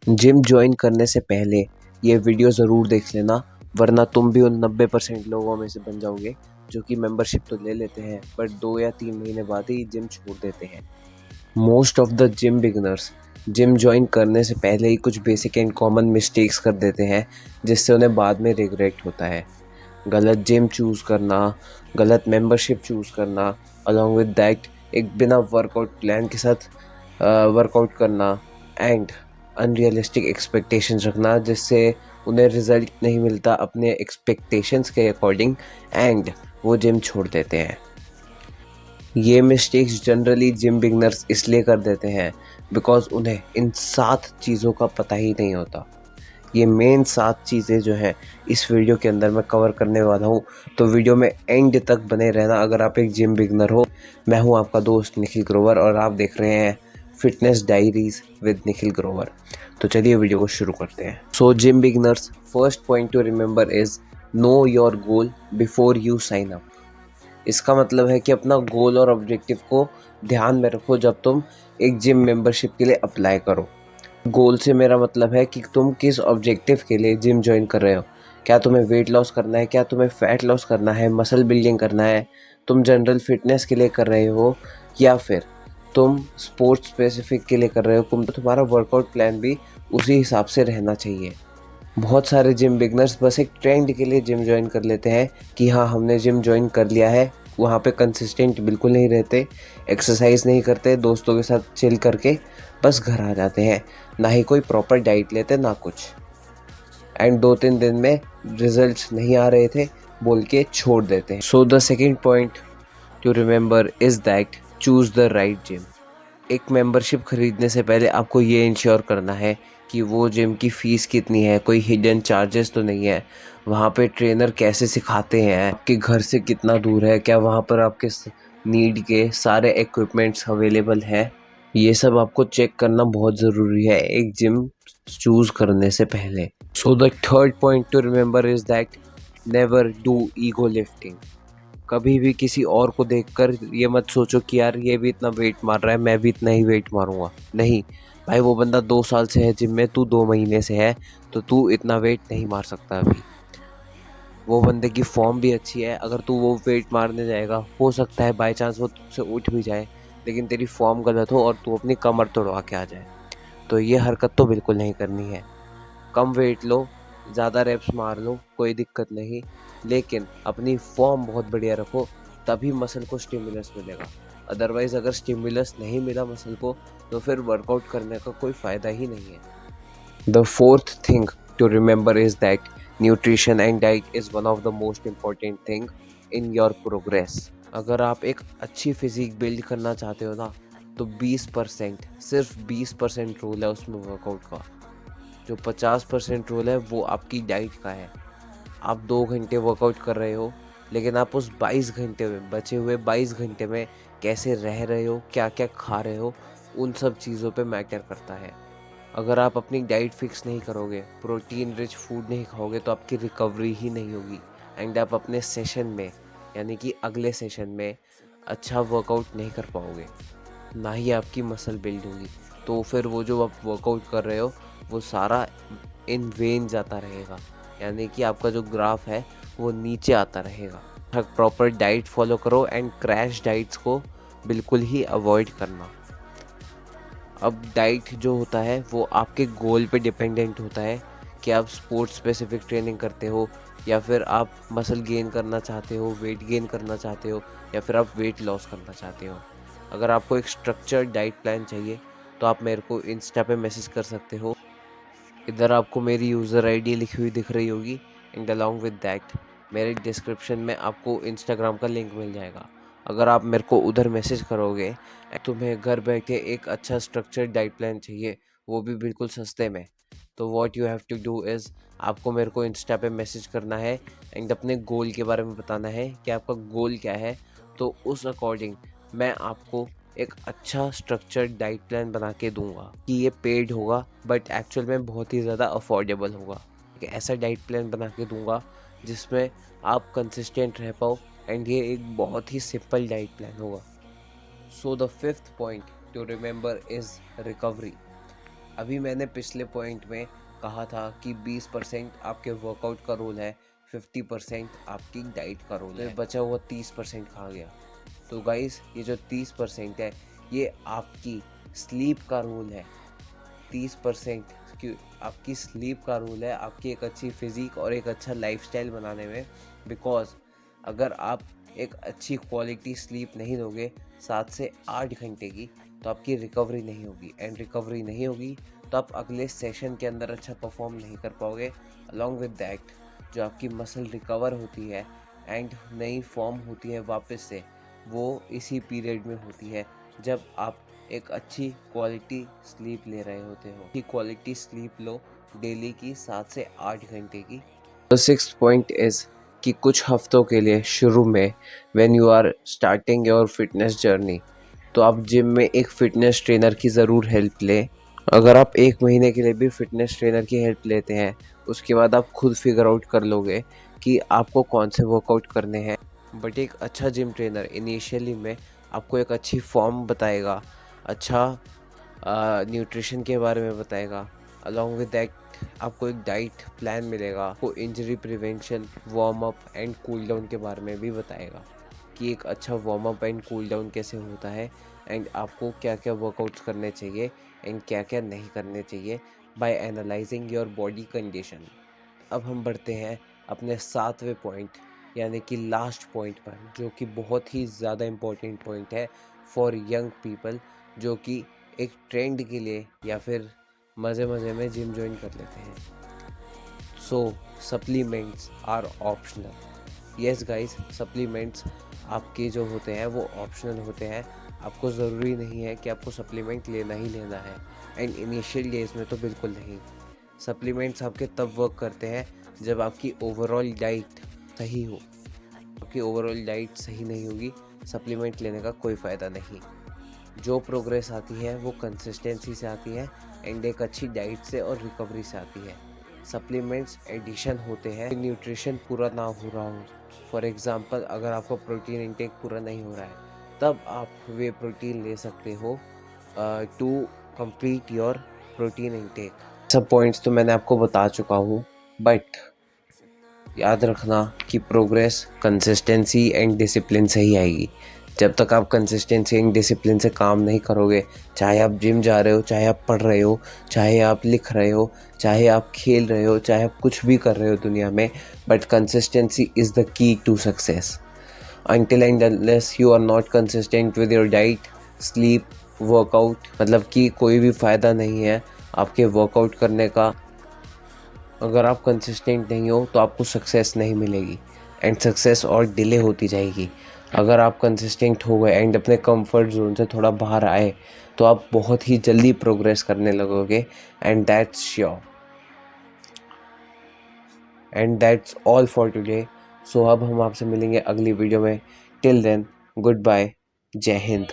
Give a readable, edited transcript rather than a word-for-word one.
Gym join करने से पहले ये वीडियो ज़रूर देख लेना, वरना तुम भी उन 90% लोगों में से बन जाओगे जो कि मेंबरशिप तो ले लेते हैं बट 2 या 3 महीने बाद ही जिम छोड़ देते हैं। Most of the gym beginners gym join करने से पहले ही कुछ बेसिक एंड कॉमन मिस्टेक्स कर देते हैं, जिससे उन्हें बाद में रिग्रेट होता है। गलत जिम चूज़ करना, गलत मेंबरशिप चूज़ करना, अलॉन्ग विद दैट एक बिना वर्कआउट प्लान के साथ वर्कआउट करना एंड अनरियलिस्टिक एक्सपेक्टेशंस रखना, जिससे उन्हें रिज़ल्ट नहीं मिलता अपने एक्सपेक्टेशंस के अकॉर्डिंग एंड वो जिम छोड़ देते हैं। ये मिस्टेक्स जनरली जिम बिगनर्स इसलिए कर देते हैं बिकॉज उन्हें इन 7 चीज़ों का पता ही नहीं होता। ये मेन 7 चीज़ें जो हैं इस वीडियो के अंदर मैं कवर करने वाला हूँ, तो वीडियो में एंड तक बने रहना अगर आप एक जिम बिगनर हो। मैं हूँ आपका दोस्त निखिल ग्रोवर और आप देख रहे हैं fitness diaries with Nikhil Grover. तो चलिए वीडियो को शुरू करते हैं। So gym beginners, first point to remember is know your goal before you sign up. इसका मतलब है कि अपना गोल और ऑब्जेक्टिव को ध्यान में रखो जब तुम एक जिम मेंबरशिप के लिए अप्लाई करो। गोल से मेरा मतलब है कि तुम किस ऑब्जेक्टिव के लिए जिम ज्वाइन कर रहे हो। क्या तुम्हें वेट लॉस करना है, क्या तुम्हें फैट लॉस करना है, मसल बिल्डिंग करना है, तुम जनरल फिटनेस के लिए कर रहे हो, या फिर तुम स्पोर्ट्स स्पेसिफिक के लिए कर रहे हो। तुम्हारा वर्कआउट प्लान भी उसी हिसाब से रहना चाहिए। बहुत सारे जिम बिगनर्स बस एक ट्रेंड के लिए जिम ज्वाइन कर लेते हैं कि हाँ हमने जिम ज्वाइन कर लिया है, वहाँ पे कंसिस्टेंट बिल्कुल नहीं रहते, एक्सरसाइज नहीं करते, दोस्तों के साथ चिल करके बस घर आ जाते हैं, ना ही कोई प्रॉपर डाइट लेते ना कुछ, एंड 2-3 दिन में रिजल्ट्स नहीं आ रहे थे बोल के छोड़ देते हैं। So the second point to remember is that choose the right gym. एक मेंबरशिप खरीदने से पहले आपको ये इंश्योर करना है कि वो जिम की फ़ीस कितनी है, कोई हिडन चार्जेस तो नहीं है, वहाँ पे ट्रेनर कैसे सिखाते हैं, आपके घर से कितना दूर है, क्या वहाँ पर आपके नीड के सारे इक्विपमेंट्स अवेलेबल हैं। ये सब आपको चेक करना बहुत ज़रूरी है एक जिम चूज़ करने से पहले। So the third point to remember is that never do ego lifting. कभी भी किसी और को देखकर ये मत सोचो कि यार ये भी इतना वेट मार रहा है, मैं भी इतना ही वेट मारूंगा। नहीं भाई, वो बंदा 2 साल से है जिम में, तू 2 महीने से है, तो तू इतना वेट नहीं मार सकता अभी। वो बंदे की फॉर्म भी अच्छी है, अगर तू वो वेट मारने जाएगा हो सकता है बाई चांस वो तुझसे उठ भी जाए, लेकिन तेरी फॉर्म गलत हो और तू अपनी कमर तोड़वा के आ जाए। तो ये हरकत तो बिल्कुल नहीं करनी है। कम वेट लो, ज़्यादा रेप्स मार लो, कोई दिक्कत नहीं, लेकिन अपनी फॉर्म बहुत बढ़िया रखो, तभी मसल को स्टिमुलस मिलेगा। अदरवाइज़ अगर स्टिमुलस नहीं मिला मसल को तो फिर वर्कआउट करने का कोई फ़ायदा ही नहीं है। The fourth thing to remember is that nutrition and diet is one of the most important thing in your progress. अगर आप एक अच्छी फिजिक बिल्ड करना चाहते हो ना, तो 20%, सिर्फ 20% रोल है उसमें वर्कआउट का। जो 50% रोल है वो आपकी डाइट का है। आप 2 घंटे वर्कआउट कर रहे हो, लेकिन आप उस 22 घंटे में, बचे हुए 22 घंटे में कैसे रह रहे हो, क्या क्या खा रहे हो, उन सब चीज़ों पे मैटर करता है। अगर आप अपनी डाइट फिक्स नहीं करोगे, प्रोटीन रिच फूड नहीं खाओगे, तो आपकी रिकवरी ही नहीं होगी एंड आप अपने सेशन में, यानी कि अगले सेशन में अच्छा वर्कआउट नहीं कर पाओगे, ना ही आपकी मसल बिल्ड होगी। तो फिर वो जो आप वर्कआउट कर रहे हो वो सारा इन वेन जाता रहेगा, यानी कि आपका जो ग्राफ है वो नीचे आता रहेगा। प्रॉपर डाइट फॉलो करो एंड क्रैश डाइट्स को बिल्कुल ही अवॉइड करना। अब डाइट जो होता है वो आपके गोल पे डिपेंडेंट होता है कि आप स्पोर्ट्स स्पेसिफिक ट्रेनिंग करते हो, या फिर आप मसल गेन करना चाहते हो, वेट गेन करना चाहते हो, या फिर आप वेट लॉस करना चाहते हो। अगर आपको एक स्ट्रक्चर्ड डाइट प्लान चाहिए तो आप मेरे को इंस्टा पे मैसेज कर सकते हो। इधर आपको मेरी यूज़र आईडी लिखी हुई दिख रही होगी एंड अलॉन्ग विद दैट मेरे डिस्क्रिप्शन में आपको इंस्टाग्राम का लिंक मिल जाएगा। अगर आप मेरे को उधर मैसेज करोगे, तुम्हें घर बैठे एक अच्छा स्ट्रक्चर्ड डाइट प्लान चाहिए, वो भी बिल्कुल सस्ते में, तो what you have to do is आपको मेरे को इंस्टा पे मैसेज करना है एंड अपने गोल के बारे में बताना है कि आपका गोल क्या है। तो उस अकॉर्डिंग मैं आपको एक अच्छा स्ट्रक्चर्ड डाइट प्लान बना के दूंगा कि ये पेड होगा बट एक्चुअल में बहुत ही ज़्यादा अफोर्डेबल होगा। एक ऐसा डाइट प्लान बना के दूंगा जिसमें आप कंसिस्टेंट रह पाओ एंड ये एक बहुत ही सिंपल डाइट प्लान होगा। So the fifth point to remember is recovery. अभी मैंने पिछले पॉइंट में कहा था कि 20% आपके वर्कआउट का रोल है, 50% आपकी डाइट का रोल है, बचा हुआ 30% खा गया। तो गाइस ये जो 30% है ये आपकी स्लीप का रोल है। 30% की आपकी स्लीप का रोल है आपकी एक अच्छी फिजिक और एक अच्छा लाइफस्टाइल बनाने में। बिकॉज अगर आप एक अच्छी क्वालिटी स्लीप नहीं लोगे 7 से 8 घंटे की, तो आपकी रिकवरी नहीं होगी, एंड रिकवरी नहीं होगी तो आप अगले सेशन के अंदर अच्छा परफॉर्म नहीं कर पाओगे। अलॉन्ग विद दैट जो आपकी मसल रिकवर होती है एंड नई फॉर्म होती है वापस से, वो इसी पीरियड में होती है जब आप एक अच्छी क्वालिटी स्लीप ले रहे होते हो। कि क्वालिटी स्लीप लो डेली की 7 से 8 घंटे की। द सिक्स्थ पॉइंट इज कि कुछ हफ्तों के लिए शुरू में when you are starting your fitness journey, तो आप जिम में एक फिटनेस ट्रेनर की ज़रूर हेल्प लें। अगर आप 1 महीने के लिए भी फिटनेस ट्रेनर की हेल्प लेते हैं, उसके बाद आप खुद फिगर आउट कर लोगे कि आपको कौन से वर्कआउट करने हैं। बट एक अच्छा जिम ट्रेनर इनिशियली में आपको एक अच्छी फॉर्म बताएगा, अच्छा न्यूट्रिशन के बारे में बताएगा। अलॉन्ग विद दैट आपको एक डाइट प्लान मिलेगा, आपको injury prevention, warm up and cool down के बारे में भी बताएगा कि एक अच्छा warm up and cool down कैसे होता है, एंड आपको क्या क्या वर्कआउट्स करने चाहिए एंड क्या क्या नहीं करने चाहिए by analysing your body condition. अब हम बढ़ते हैं अपने 7वें पॉइंट यानी कि लास्ट पॉइंट पर, जो कि बहुत ही ज़्यादा इम्पोर्टेंट पॉइंट है फॉर यंग पीपल जो कि एक ट्रेंड के लिए या फिर मज़े मज़े में जिम ज्वाइन कर लेते हैं। So supplements are optional. Yes guys, supplements आपके जो होते हैं वो ऑप्शनल होते हैं। आपको ज़रूरी नहीं है कि आपको सप्लीमेंट लेना ही लेना है, एंड इनिशियल डेज में तो बिल्कुल नहीं। सप्लीमेंट्स आपके तब वर्क करते हैं जब आपकी ओवरऑल डाइट सही हो। आपकी ओवरऑल डाइट सही नहीं होगी, सप्लीमेंट लेने का कोई फ़ायदा नहीं। जो प्रोग्रेस आती है वो कंसिस्टेंसी से आती है एंड एक अच्छी डाइट से और रिकवरी से आती है। सप्लीमेंट्स एडिशन होते हैं न्यूट्रिशन पूरा ना हो रहा हो। फॉर एग्जांपल अगर आपका प्रोटीन इंटेक पूरा नहीं हो रहा है, तब आप वे प्रोटीन ले सकते हो to complete your protein intake. सब पॉइंट्स तो मैंने आपको बता चुका हूँ, बट याद रखना कि प्रोग्रेस कंसिस्टेंसी एंड डिसिप्लिन से ही आएगी। जब तक आप कंसिस्टेंसी एंड डिसिप्लिन से काम नहीं करोगे, चाहे आप जिम जा रहे हो, चाहे आप पढ़ रहे हो, चाहे आप लिख रहे हो, चाहे आप खेल रहे हो, चाहे आप कुछ भी कर रहे हो दुनिया में, but consistency is the key to success. Until and unless you are not consistent with your diet, sleep, workout, मतलब कि कोई भी फ़ायदा नहीं है आपके वर्कआउट करने का। अगर आप कंसिस्टेंट नहीं हो तो आपको सक्सेस नहीं मिलेगी एंड सक्सेस और डिले होती जाएगी। अगर आप कंसिस्टेंट हो गए एंड अपने कंफर्ट जोन से थोड़ा बाहर आए, तो आप बहुत ही जल्दी प्रोग्रेस करने लगोगे, and that's sure. And that's all for today. So अब हम आपसे मिलेंगे अगली वीडियो में। टिल देन, गुड बाय, जय हिंद।